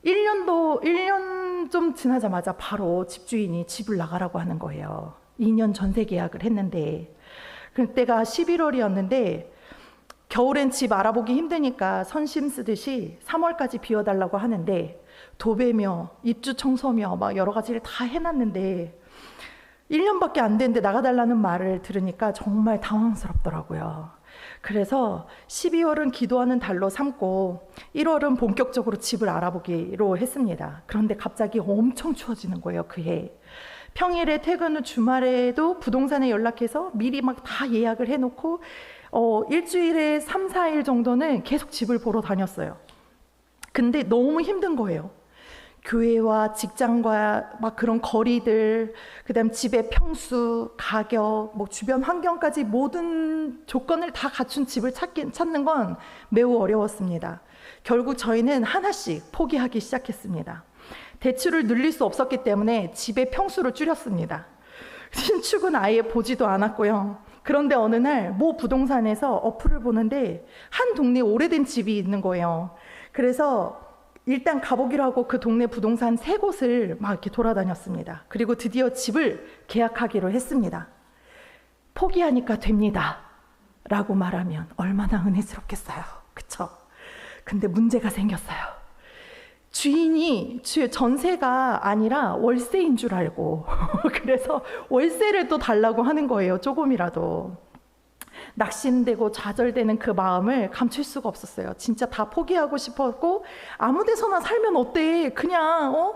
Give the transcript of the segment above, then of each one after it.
1년 좀 지나자마자 바로 집주인이 집을 나가라고 하는 거예요. 2년 전세 계약을 했는데, 그때가 11월이었는데 겨울엔 집 알아보기 힘드니까 선심 쓰듯이 3월까지 비워달라고 하는데, 도배며 입주 청소며 막 여러 가지를 다 해놨는데 1년밖에 안 됐는데 나가달라는 말을 들으니까 정말 당황스럽더라고요. 그래서 12월은 기도하는 달로 삼고 1월은 본격적으로 집을 알아보기로 했습니다. 그런데 갑자기 엄청 추워지는 거예요, 그 해. 평일에 퇴근 후 주말에도 부동산에 연락해서 미리 막 다 예약을 해놓고 일주일에 3, 4일 정도는 계속 집을 보러 다녔어요. 근데 너무 힘든 거예요. 교회와 직장과 막 그런 거리들, 그다음 집의 평수, 가격, 뭐 주변 환경까지 모든 조건을 다 갖춘 집을 찾는 건 매우 어려웠습니다. 결국 저희는 하나씩 포기하기 시작했습니다. 대출을 늘릴 수 없었기 때문에 집의 평수를 줄였습니다. 신축은 아예 보지도 않았고요. 그런데 어느 날 모 부동산에서 어플을 보는데 한 동네 오래된 집이 있는 거예요. 그래서 일단 가보기로 하고 그 동네 부동산 3곳을 막 이렇게 돌아다녔습니다. 그리고 드디어 집을 계약하기로 했습니다. 포기하니까 됩니다 라고 말하면 얼마나 은혜스럽겠어요, 그쵸? 근데 문제가 생겼어요. 주인이 전세가 아니라 월세인 줄 알고 그래서 월세를 또 달라고 하는 거예요. 조금이라도. 낙심되고 좌절되는 그 마음을 감출 수가 없었어요. 진짜 다 포기하고 싶었고, 아무 데서나 살면 어때? 그냥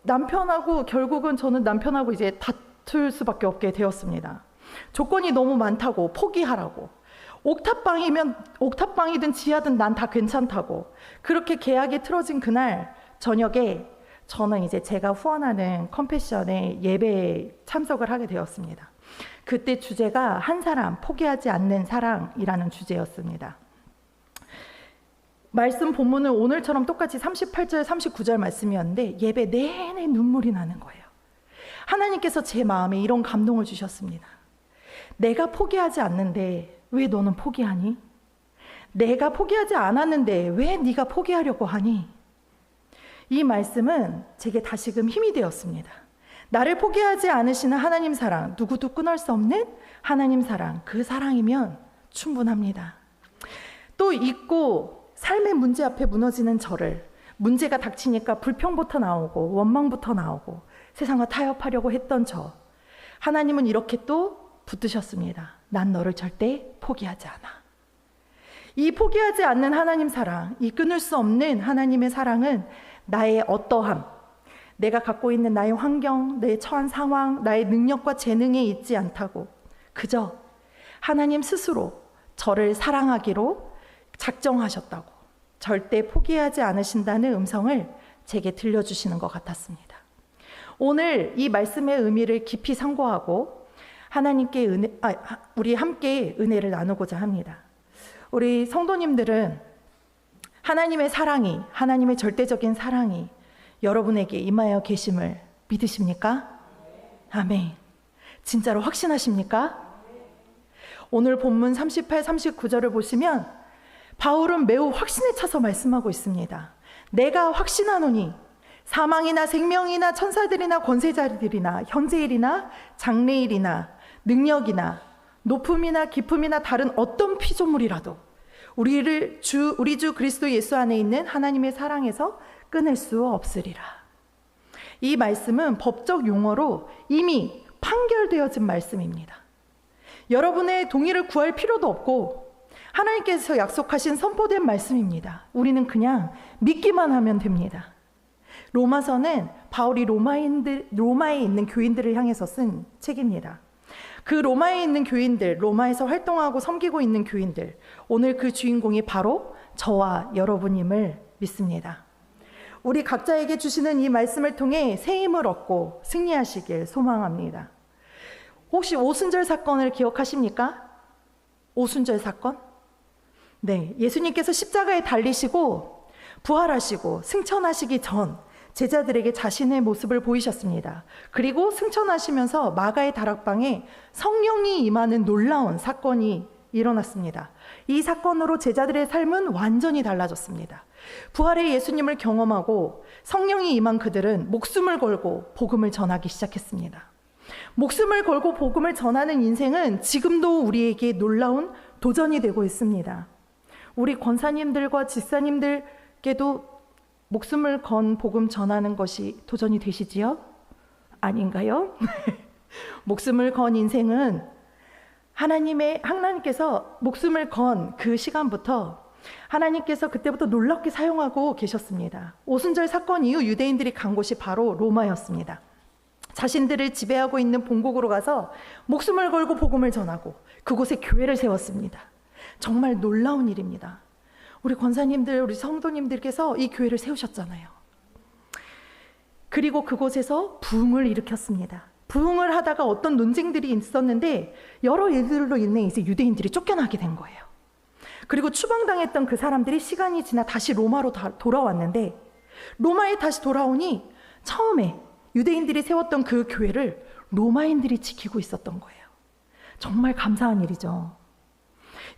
남편하고, 결국은 저는 남편하고 이제 다툴 수밖에 없게 되었습니다. 조건이 너무 많다고, 포기하라고. 옥탑방이든 지하든 난 다 괜찮다고. 그렇게 계약이 틀어진 그날 저녁에 저는 이제 제가 후원하는 컴패션의 예배에 참석을 하게 되었습니다. 그때 주제가 한 사람 포기하지 않는 사랑이라는 주제였습니다. 말씀 본문은 오늘처럼 똑같이 38절 39절 말씀이었는데 예배 내내 눈물이 나는 거예요. 하나님께서 제 마음에 이런 감동을 주셨습니다. 내가 포기하지 않는데 왜 너는 포기하니? 내가 포기하지 않았는데 왜 네가 포기하려고 하니? 이 말씀은 제게 다시금 힘이 되었습니다. 나를 포기하지 않으시는 하나님 사랑, 누구도 끊을 수 없는 하나님 사랑, 그 사랑이면 충분합니다. 또 잊고 삶의 문제 앞에 무너지는 저를, 문제가 닥치니까 불평부터 나오고 원망부터 나오고 세상과 타협하려고 했던 저, 하나님은 이렇게 또 붙드셨습니다. 난 너를 절대 포기하지 않아. 이 포기하지 않는 하나님 사랑, 이 끊을 수 없는 하나님의 사랑은 나의 어떠함, 내가 갖고 있는 나의 환경, 내 처한 상황, 나의 능력과 재능에 있지 않다고, 그저 하나님 스스로 저를 사랑하기로 작정하셨다고, 절대 포기하지 않으신다는 음성을 제게 들려주시는 것 같았습니다. 오늘 이 말씀의 의미를 깊이 상고하고 하나님께 우리 함께 은혜를 나누고자 합니다. 우리 성도님들은 하나님의 사랑이, 하나님의 절대적인 사랑이 여러분에게 임하여 계심을 믿으십니까? 아멘. 진짜로 확신하십니까? 오늘 본문 38, 39절을 보시면 바울은 매우 확신에 차서 말씀하고 있습니다. 내가 확신하노니 사망이나 생명이나 천사들이나 권세자들이나 현재일이나 장래일이나 능력이나 높음이나 깊음이나 다른 어떤 피조물이라도 우리 주 그리스도 예수 안에 있는 하나님의 사랑에서 끊을 수 없으리라. 이 말씀은 법적 용어로 이미 판결되어진 말씀입니다. 여러분의 동의를 구할 필요도 없고 하나님께서 약속하신 선포된 말씀입니다. 우리는 그냥 믿기만 하면 됩니다. 로마서는 바울이 로마에 있는 교인들을 향해서 쓴 책입니다. 그 로마에 있는 교인들, 로마에서 활동하고 섬기고 있는 교인들, 오늘 그 주인공이 바로 저와 여러분임을 믿습니다. 우리 각자에게 주시는 이 말씀을 통해 새 힘을 얻고 승리하시길 소망합니다. 혹시 오순절 사건을 기억하십니까? 오순절 사건? 네, 예수님께서 십자가에 달리시고 부활하시고 승천하시기 전 제자들에게 자신의 모습을 보이셨습니다. 그리고 승천하시면서 마가의 다락방에 성령이 임하는 놀라운 사건이 일어났습니다. 이 사건으로 제자들의 삶은 완전히 달라졌습니다. 부활의 예수님을 경험하고 성령이 임한 그들은 목숨을 걸고 복음을 전하기 시작했습니다. 목숨을 걸고 복음을 전하는 인생은 지금도 우리에게 놀라운 도전이 되고 있습니다. 우리 권사님들과 집사님들께도 목숨을 건 복음 전하는 것이 도전이 되시지요? 아닌가요? 목숨을 건 인생은 하나님께서 목숨을 건 그 시간부터 하나님께서 그때부터 놀랍게 사용하고 계셨습니다. 오순절 사건 이후 유대인들이 간 곳이 바로 로마였습니다. 자신들을 지배하고 있는 본국으로 가서 목숨을 걸고 복음을 전하고 그곳에 교회를 세웠습니다. 정말 놀라운 일입니다. 우리 권사님들, 우리 성도님들께서 이 교회를 세우셨잖아요. 그리고 그곳에서 부흥을 일으켰습니다. 부흥을 하다가 어떤 논쟁들이 있었는데 여러 일들로 인해 이제 유대인들이 쫓겨나게 된 거예요. 그리고 추방당했던 그 사람들이 시간이 지나 다시 로마로 돌아왔는데 로마에 다시 돌아오니 처음에 유대인들이 세웠던 그 교회를 로마인들이 지키고 있었던 거예요. 정말 감사한 일이죠.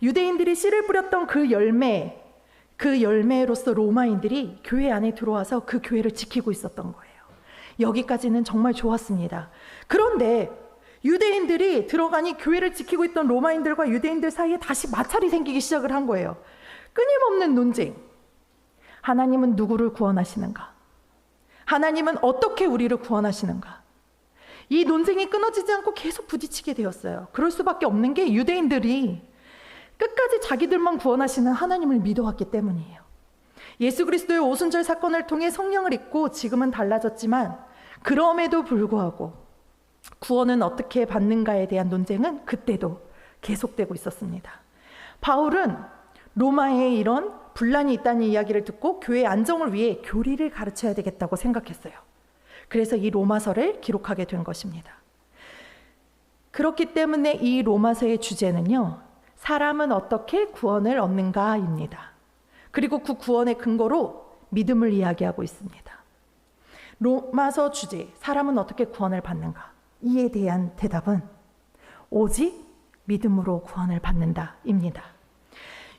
유대인들이 씨를 뿌렸던 그 열매로서 로마인들이 교회 안에 들어와서 그 교회를 지키고 있었던 거예요. 여기까지는 정말 좋았습니다. 그런데 유대인들이 들어가니 교회를 지키고 있던 로마인들과 유대인들 사이에 다시 마찰이 생기기 시작을 한 거예요. 끊임없는 논쟁. 하나님은 누구를 구원하시는가? 하나님은 어떻게 우리를 구원하시는가? 이 논쟁이 끊어지지 않고 계속 부딪히게 되었어요. 그럴 수밖에 없는 게 유대인들이 끝까지 자기들만 구원하시는 하나님을 믿어왔기 때문이에요. 예수 그리스도의 오순절 사건을 통해 성령을 입고 지금은 달라졌지만 그럼에도 불구하고 구원은 어떻게 받는가에 대한 논쟁은 그때도 계속되고 있었습니다. 바울은 로마에 이런 분란이 있다는 이야기를 듣고 교회의 안정을 위해 교리를 가르쳐야 되겠다고 생각했어요. 그래서 이 로마서를 기록하게 된 것입니다. 그렇기 때문에 이 로마서의 주제는요, 사람은 어떻게 구원을 얻는가입니다. 그리고 그 구원의 근거로 믿음을 이야기하고 있습니다. 로마서 주제, 사람은 어떻게 구원을 받는가? 이에 대한 대답은 오직 믿음으로 구원을 받는다입니다.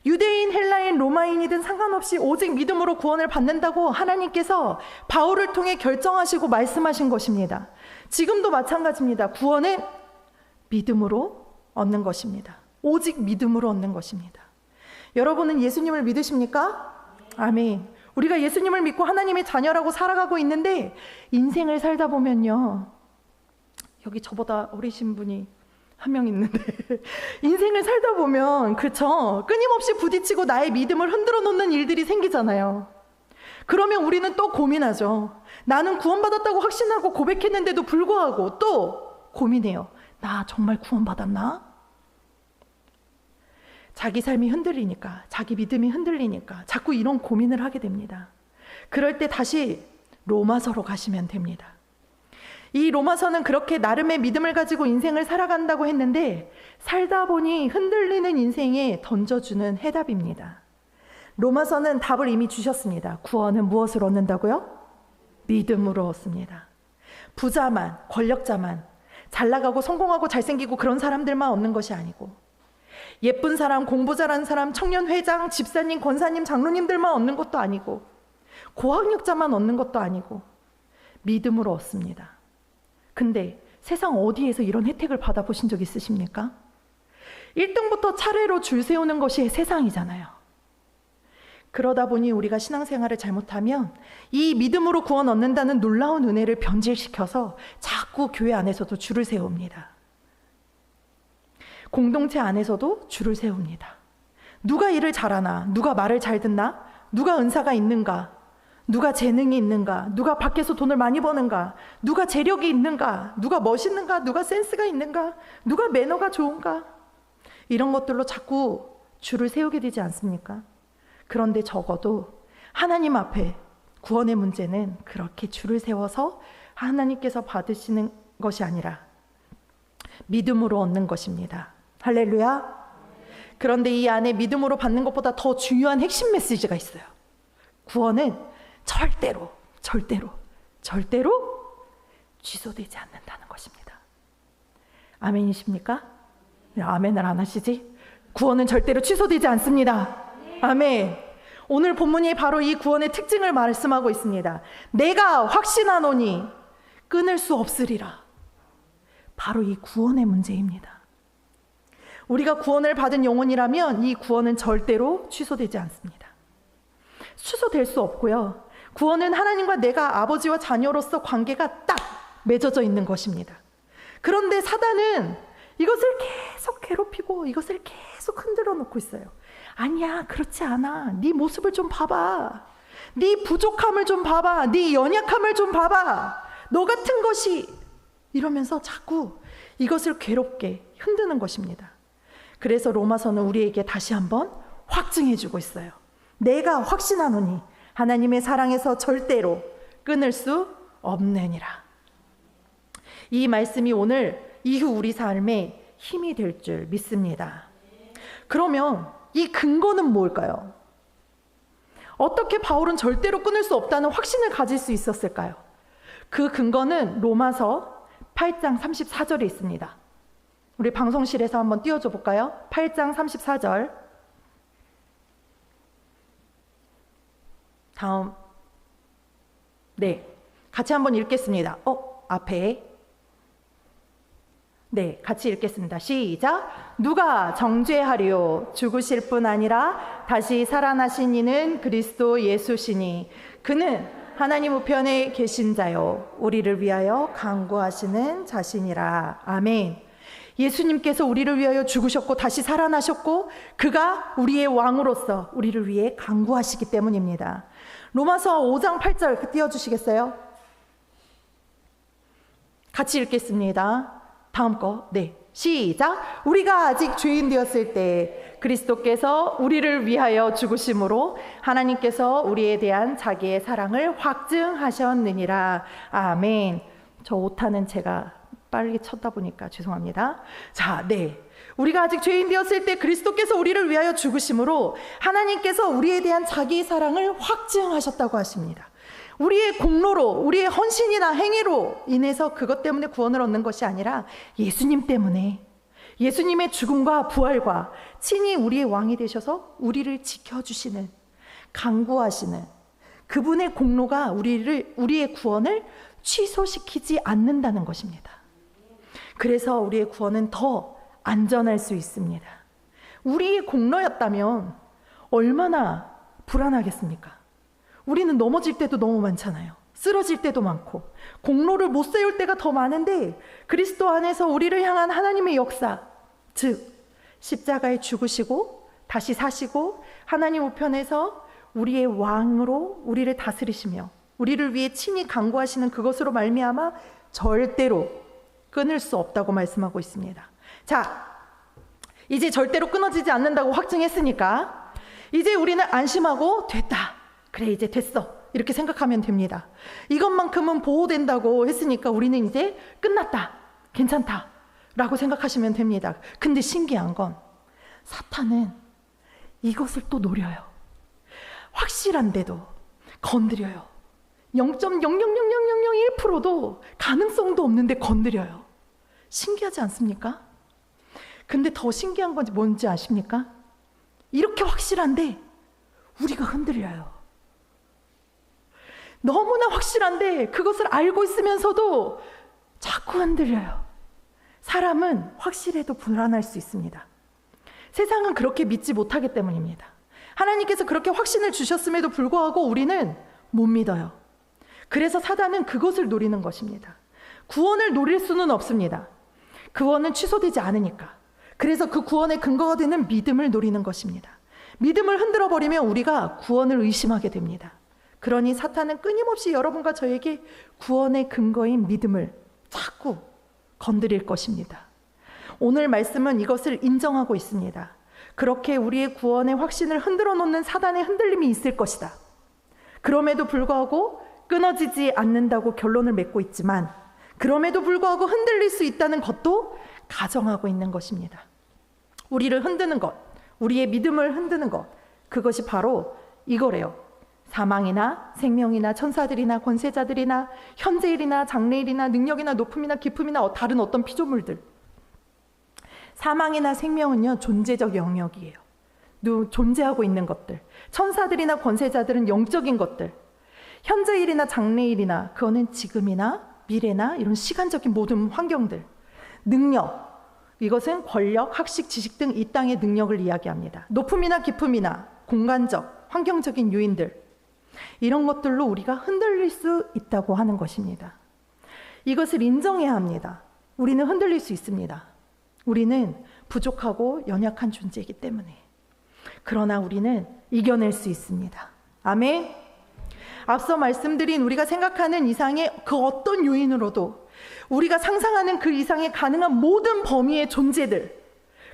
유대인, 헬라인, 로마인이든 상관없이 오직 믿음으로 구원을 받는다고 하나님께서 바울을 통해 결정하시고 말씀하신 것입니다. 지금도 마찬가지입니다. 구원은 믿음으로 얻는 것입니다. 오직 믿음으로 얻는 것입니다. 여러분은 예수님을 믿으십니까? 아멘. 우리가 예수님을 믿고 하나님의 자녀라고 살아가고 있는데 인생을 살다 보면요, 여기 저보다 어리신 분이 한 명 있는데 인생을 살다 보면 그쵸, 끊임없이 부딪히고 나의 믿음을 흔들어 놓는 일들이 생기잖아요. 그러면 우리는 또 고민하죠. 나는 구원받았다고 확신하고 고백했는데도 불구하고 또 고민해요. 나 정말 구원받았나? 자기 삶이 흔들리니까, 자기 믿음이 흔들리니까 자꾸 이런 고민을 하게 됩니다. 그럴 때 다시 로마서로 가시면 됩니다. 이 로마서는 그렇게 나름의 믿음을 가지고 인생을 살아간다고 했는데 살다 보니 흔들리는 인생에 던져주는 해답입니다. 로마서는 답을 이미 주셨습니다. 구원은 무엇을 얻는다고요? 믿음으로 얻습니다. 부자만, 권력자만, 잘나가고 성공하고 잘생기고 그런 사람들만 얻는 것이 아니고 예쁜 사람, 공부 잘하는 사람, 청년 회장, 집사님, 권사님, 장로님들만 얻는 것도 아니고 고학력자만 얻는 것도 아니고 믿음으로 얻습니다. 근데 세상 어디에서 이런 혜택을 받아보신 적 있으십니까? 1등부터 차례로 줄 세우는 것이 세상이잖아요. 그러다 보니 우리가 신앙생활을 잘못하면 이 믿음으로 구원 얻는다는 놀라운 은혜를 변질시켜서 자꾸 교회 안에서도 줄을 세웁니다. 공동체 안에서도 줄을 세웁니다. 누가 일을 잘하나? 누가 말을 잘 듣나? 누가 은사가 있는가? 누가 재능이 있는가? 누가 밖에서 돈을 많이 버는가? 누가 재력이 있는가? 누가 멋있는가? 누가 센스가 있는가? 누가 매너가 좋은가? 이런 것들로 자꾸 줄을 세우게 되지 않습니까? 그런데 적어도 하나님 앞에 구원의 문제는 그렇게 줄을 세워서 하나님께서 받으시는 것이 아니라 믿음으로 얻는 것입니다. 할렐루야. 그런데 이 안에 믿음으로 받는 것보다 더 중요한 핵심 메시지가 있어요. 구원은 절대로 취소되지 않는다는 것입니다. 아멘이십니까? 아멘을 안 하시지? 구원은 절대로 취소되지 않습니다. 아멘. 오늘 본문이 바로 이 구원의 특징을 말씀하고 있습니다. 내가 확신하노니 끊을 수 없으리라. 바로 이 구원의 문제입니다. 우리가 구원을 받은 영혼이라면 이 구원은 절대로 취소되지 않습니다. 취소될 수 없고요. 구원은 하나님과 내가 아버지와 자녀로서 관계가 딱 맺어져 있는 것입니다. 그런데 사단은 이것을 계속 괴롭히고 이것을 계속 흔들어 놓고 있어요. 아니야, 그렇지 않아. 네 모습을 좀 봐봐. 네 부족함을 좀 봐봐. 네 연약함을 좀 봐봐. 너 같은 것이, 이러면서 자꾸 이것을 괴롭게 흔드는 것입니다. 그래서 로마서는 우리에게 다시 한번 확증해 주고 있어요. 내가 확신하노니 하나님의 사랑에서 절대로 끊을 수 없느니라. 이 말씀이 오늘 이후 우리 삶에 힘이 될 줄 믿습니다. 그러면 이 근거는 뭘까요? 어떻게 바울은 절대로 끊을 수 없다는 확신을 가질 수 있었을까요? 그 근거는 로마서 8장 34절에 있습니다. 우리 방송실에서 한번 띄워줘 볼까요? 8장 34절. 다음. 네, 같이 한번 읽겠습니다. 앞에. 네, 같이 읽겠습니다. 시작. 누가 정죄하리요? 죽으실 뿐 아니라 다시 살아나신 이는 그리스도 예수시니 그는 하나님 우편에 계신 자요 우리를 위하여 간구하시는 자신이라. 아멘. 예수님께서 우리를 위하여 죽으셨고 다시 살아나셨고 그가 우리의 왕으로서 우리를 위해 간구하시기 때문입니다. 로마서 5장 8절 띄워주시겠어요? 같이 읽겠습니다. 다음 거. 네, 시작. 우리가 아직 죄인 되었을 때 그리스도께서 우리를 위하여 죽으심으로 하나님께서 우리에 대한 자기의 사랑을 확증하셨느니라. 아멘. 저 오타는 제가 빨리 쳤다 보니까 죄송합니다. 자, 네. 우리가 아직 죄인 되었을 때 그리스도께서 우리를 위하여 죽으심으로 하나님께서 우리에 대한 자기의 사랑을 확증하셨다고 하십니다. 우리의 공로로, 우리의 헌신이나 행위로 인해서 그것 때문에 구원을 얻는 것이 아니라 예수님 때문에, 예수님의 죽음과 부활과 친히 우리의 왕이 되셔서 우리를 지켜주시는, 간구하시는 그분의 공로가 우리의 구원을 취소시키지 않는다는 것입니다. 그래서 우리의 구원은 더 안전할 수 있습니다. 우리의 공로였다면 얼마나 불안하겠습니까? 우리는 넘어질 때도 너무 많잖아요. 쓰러질 때도 많고 공로를 못 세울 때가 더 많은데 그리스도 안에서 우리를 향한 하나님의 역사, 즉 십자가에 죽으시고 다시 사시고 하나님 우편에서 우리의 왕으로 우리를 다스리시며 우리를 위해 친히 간구하시는 그것으로 말미암아 절대로 끊을 수 없다고 말씀하고 있습니다. 자, 이제 절대로 끊어지지 않는다고 확증했으니까 이제 우리는 안심하고 됐다. 그래, 이제 됐어. 이렇게 생각하면 됩니다. 이것만큼은 보호된다고 했으니까 우리는 이제 끝났다. 괜찮다. 라고 생각하시면 됩니다. 근데 신기한 건 사탄은 이것을 또 노려요. 확실한데도 건드려요. 0.0000001%도 가능성도 없는데 건드려요. 신기하지 않습니까? 근데 더 신기한 건지 뭔지 아십니까? 이렇게 확실한데 우리가 흔들려요. 너무나 확실한데 그것을 알고 있으면서도 자꾸 흔들려요. 사람은 확실해도 불안할 수 있습니다. 세상은 그렇게 믿지 못하기 때문입니다. 하나님께서 그렇게 확신을 주셨음에도 불구하고 우리는 못 믿어요. 그래서 사단은 그것을 노리는 것입니다. 구원을 노릴 수는 없습니다. 구원은 취소되지 않으니까. 그래서 그 구원의 근거가 되는 믿음을 노리는 것입니다. 믿음을 흔들어 버리면 우리가 구원을 의심하게 됩니다. 그러니 사탄은 끊임없이 여러분과 저에게 구원의 근거인 믿음을 자꾸 건드릴 것입니다. 오늘 말씀은 이것을 인정하고 있습니다. 그렇게 우리의 구원의 확신을 흔들어 놓는 사단의 흔들림이 있을 것이다. 그럼에도 불구하고 끊어지지 않는다고 결론을 맺고 있지만 그럼에도 불구하고 흔들릴 수 있다는 것도 가정하고 있는 것입니다. 우리를 흔드는 것, 우리의 믿음을 흔드는 것, 그것이 바로 이거래요. 사망이나 생명이나 천사들이나 권세자들이나 현재일이나 장래일이나 능력이나 높음이나 깊음이나 다른 어떤 피조물들, 사망이나 생명은요, 존재적 영역이에요. 존재하고 있는 것들. 천사들이나 권세자들은 영적인 것들. 현재일이나 장래일이나 그거는 지금이나 미래나 이런 시간적인 모든 환경들. 능력, 이것은 권력, 학식, 지식 등 이 땅의 능력을 이야기합니다. 높음이나 깊음이나 공간적, 환경적인 요인들, 이런 것들로 우리가 흔들릴 수 있다고 하는 것입니다. 이것을 인정해야 합니다. 우리는 흔들릴 수 있습니다. 우리는 부족하고 연약한 존재이기 때문에. 그러나 우리는 이겨낼 수 있습니다. 아멘. 앞서 말씀드린 우리가 생각하는 이상의 그 어떤 요인으로도 우리가 상상하는 그 이상의 가능한 모든 범위의 존재들,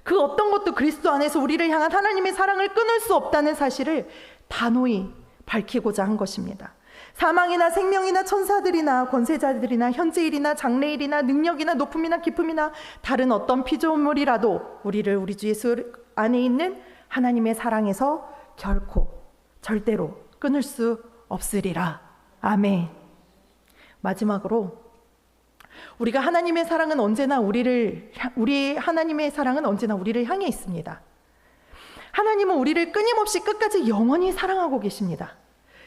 그 어떤 것도 그리스도 안에서 우리를 향한 하나님의 사랑을 끊을 수 없다는 사실을 단호히 밝히고자 한 것입니다. 사망이나 생명이나 천사들이나 권세자들이나 현재일이나 장래일이나 능력이나 높음이나 깊음이나 다른 어떤 피조물이라도 우리를 우리 주 예수 안에 있는 하나님의 사랑에서 결코 절대로 끊을 수 없으리라. 아멘. 마지막으로 우리가 하나님의 사랑은 언제나 우리 하나님의 사랑은 언제나 우리를 향해 있습니다. 하나님은 우리를 끊임없이 끝까지 영원히 사랑하고 계십니다.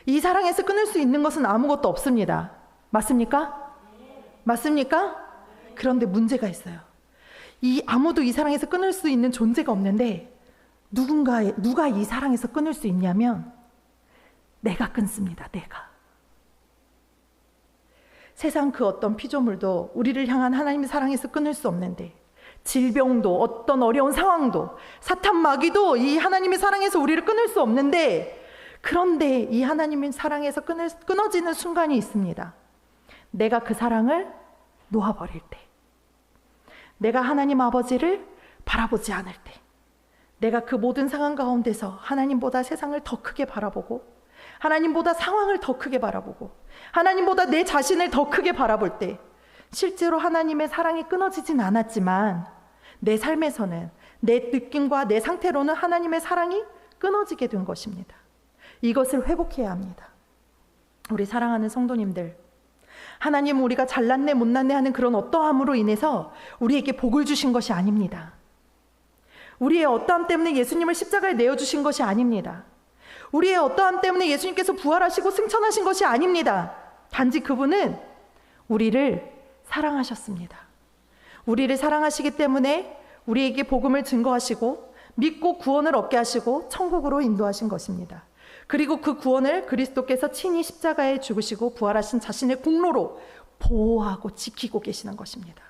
이 사랑에서 끊을 수 있는 것은 아무것도 없습니다. 맞습니까? 맞습니까? 그런데 문제가 있어요. 아무도 이 사랑에서 끊을 수 있는 존재가 없는데 누가 이 사랑에서 끊을 수 있냐면 내가 끊습니다. 내가. 세상 그 어떤 피조물도 우리를 향한 하나님의 사랑에서 끊을 수 없는데, 질병도 어떤 어려운 상황도 사탄 마귀도 이 하나님의 사랑에서 우리를 끊을 수 없는데, 그런데 이 하나님의 사랑에서 끊어지는 순간이 있습니다. 내가 그 사랑을 놓아버릴 때, 내가 하나님 아버지를 바라보지 않을 때, 내가 그 모든 상황 가운데서 하나님보다 세상을 더 크게 바라보고, 하나님보다 상황을 더 크게 바라보고, 하나님보다 내 자신을 더 크게 바라볼 때, 실제로 하나님의 사랑이 끊어지진 않았지만 내 삶에서는, 내 느낌과 내 상태로는 하나님의 사랑이 끊어지게 된 것입니다. 이것을 회복해야 합니다. 우리 사랑하는 성도님들, 하나님은 우리가 잘났네 못났네 하는 그런 어떠함으로 인해서 우리에게 복을 주신 것이 아닙니다. 우리의 어떠함 때문에 예수님을 십자가에 내어주신 것이 아닙니다. 우리의 어떠함 때문에 예수님께서 부활하시고 승천하신 것이 아닙니다. 단지 그분은 우리를 사랑하셨습니다. 우리를 사랑하시기 때문에 우리에게 복음을 증거하시고 믿고 구원을 얻게 하시고 천국으로 인도하신 것입니다. 그리고 그 구원을 그리스도께서 친히 십자가에 죽으시고 부활하신 자신의 공로로 보호하고 지키고 계시는 것입니다.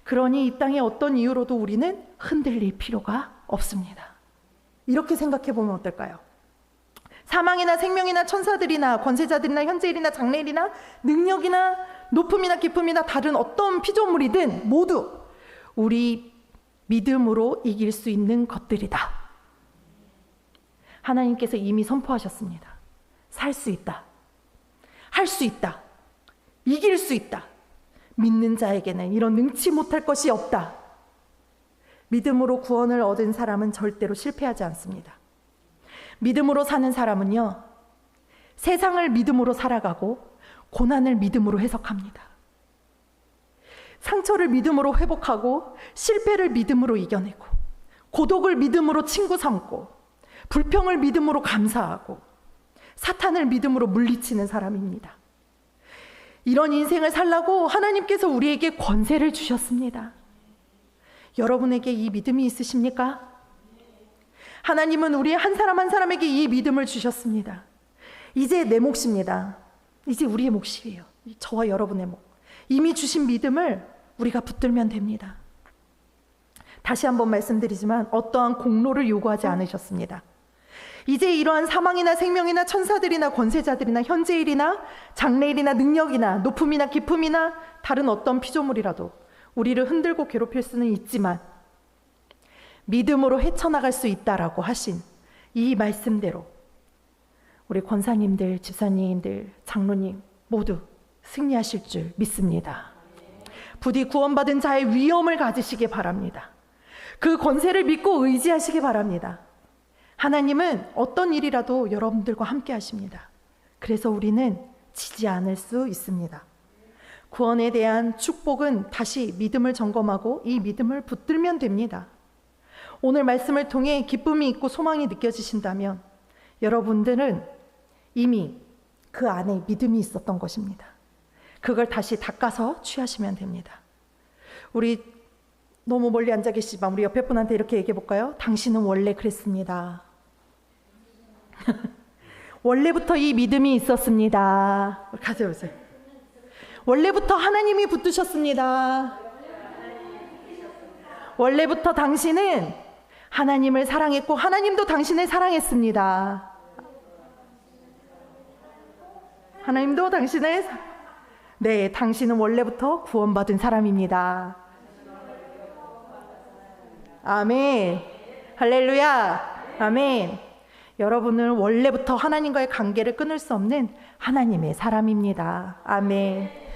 그러니 이 땅의 어떤 이유로도 우리는 흔들릴 필요가 없습니다. 이렇게 생각해 보면 어떨까요? 사망이나 생명이나 천사들이나 권세자들이나 현재일이나 장래일이나 능력이나 높음이나 깊음이나 다른 어떤 피조물이든 모두 우리 믿음으로 이길 수 있는 것들이다. 하나님께서 이미 선포하셨습니다. 살 수 있다. 할 수 있다. 이길 수 있다. 믿는 자에게는 이런 능치 못할 것이 없다. 믿음으로 구원을 얻은 사람은 절대로 실패하지 않습니다. 믿음으로 사는 사람은요, 세상을 믿음으로 살아가고 고난을 믿음으로 해석합니다. 상처를 믿음으로 회복하고 실패를 믿음으로 이겨내고 고독을 믿음으로 친구 삼고 불평을 믿음으로 감사하고 사탄을 믿음으로 물리치는 사람입니다. 이런 인생을 살라고 하나님께서 우리에게 권세를 주셨습니다. 여러분에게 이 믿음이 있으십니까? 하나님은 우리 한 사람 한 사람에게 이 믿음을 주셨습니다. 이제 내 몫입니다. 이제 우리의 몫이에요. 저와 여러분의 몫. 이미 주신 믿음을 우리가 붙들면 됩니다. 다시 한번 말씀드리지만 어떠한 공로를 요구하지 않으셨습니다. 이제 이러한 사망이나 생명이나 천사들이나 권세자들이나 현재일이나 장래일이나 능력이나 높음이나 깊음이나 다른 어떤 피조물이라도 우리를 흔들고 괴롭힐 수는 있지만 믿음으로 헤쳐나갈 수 있다라고 하신 이 말씀대로 우리 권사님들, 집사님들, 장로님 모두 승리하실 줄 믿습니다. 부디 구원받은 자의 위엄을 가지시기 바랍니다. 그 권세를 믿고 의지하시기 바랍니다. 하나님은 어떤 일이라도 여러분들과 함께 하십니다. 그래서 우리는 지지 않을 수 있습니다. 구원에 대한 축복은 다시 믿음을 점검하고 이 믿음을 붙들면 됩니다. 오늘 말씀을 통해 기쁨이 있고 소망이 느껴지신다면 여러분들은 이미 그 안에 믿음이 있었던 것입니다. 그걸 다시 닦아서 취하시면 됩니다. 우리 너무 멀리 앉아 계시지만 우리 옆에 분한테 이렇게 얘기해 볼까요? 당신은 원래 그랬습니다. 원래부터 이 믿음이 있었습니다. 가세요. 원래부터 하나님이 붙드셨습니다. 원래부터 당신은 하나님을 사랑했고 하나님도 당신을 사랑했습니다. 하나님도 당신을 네, 당신은 원래부터 구원받은 사람입니다. 아멘. 할렐루야. 아멘. 여러분은 원래부터 하나님과의 관계를 끊을 수 없는 하나님의 사람입니다. 아멘.